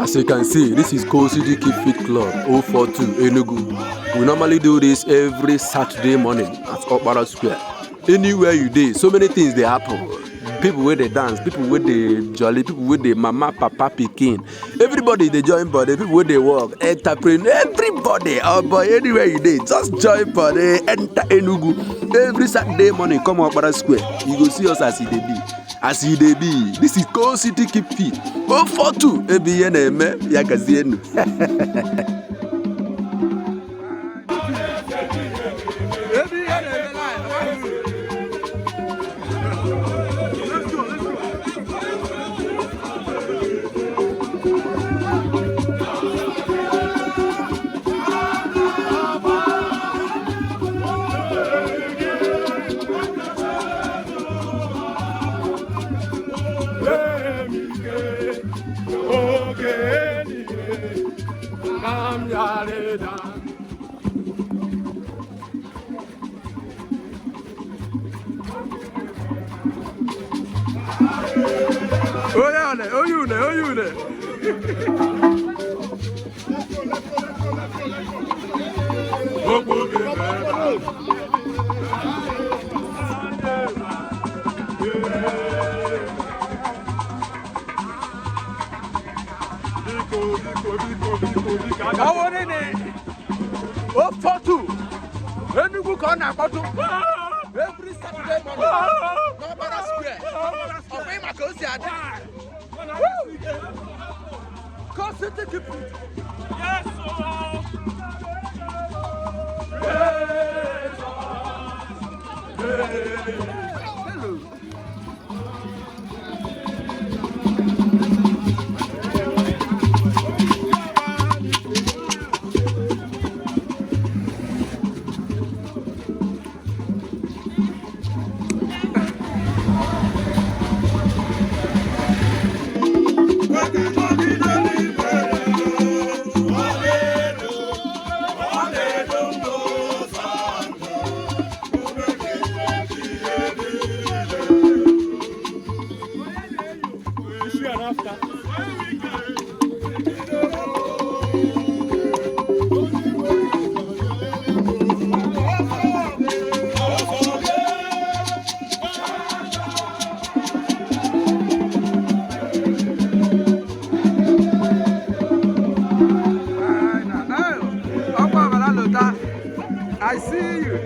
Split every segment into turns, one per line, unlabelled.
As you can see, this is Go City Keep Fit Club 042 Enugu. We normally do this every Saturday morning at Okpara Square. Anywhere you do, so many things they happen. People with they dance, people with they jolly, people with the mama, papa, pikin. Everybody they join body, people with they walk, entrepreneur, everybody. Oh boy, anywhere you do, just join body, enter Enugu. Every Saturday morning, come Okpara Square. You go see us as it be. As you dey be, this is Go City Keep Fit 042 EBNM Yagazienu. Oh, you there. Oh, 42. Enugu corner, every Saturday morning. Okpara Square. Go City Keep Fit. Yes, I see you.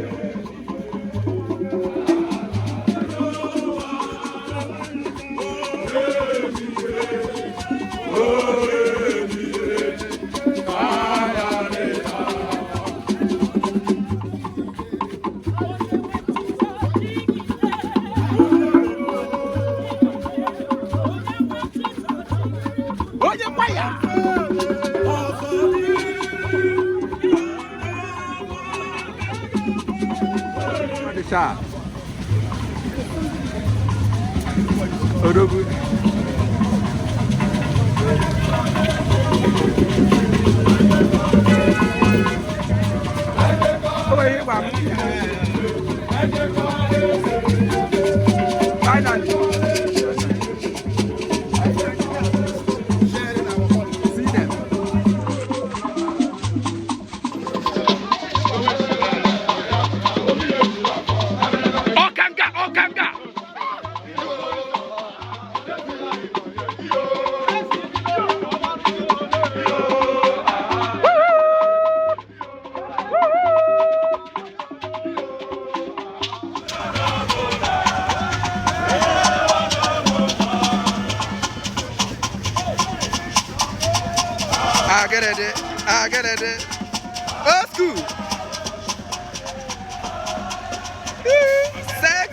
Shot. I get it. Old school. Sex.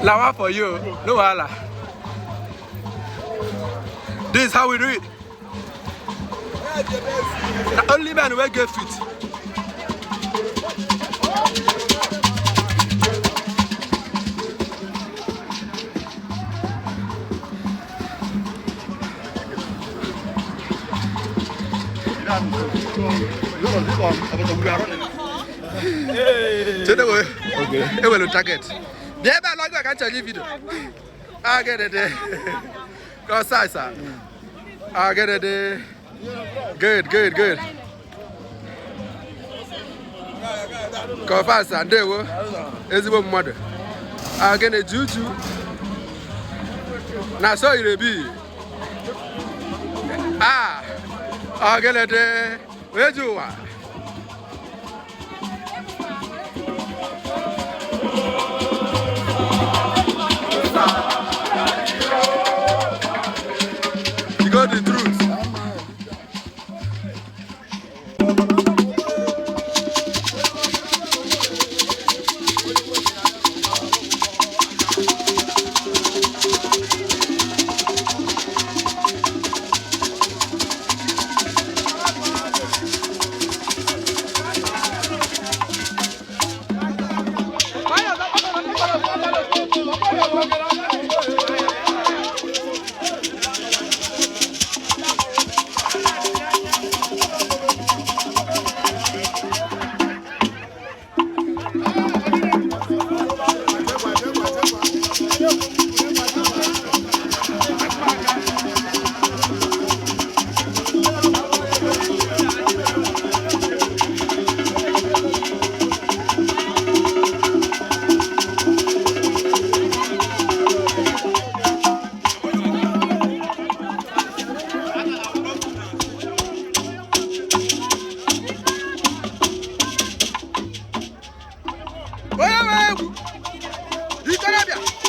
Lawa for you, no wala. This is how we do it. The only man will get fit. Okay. It will target. Yeah, but I can't tell you video. I get it. Go size. I get it. Good. Go fast and there were. Is one mother. I get a juju. Now, so it be. I get it. Where do you are? You got the truth. You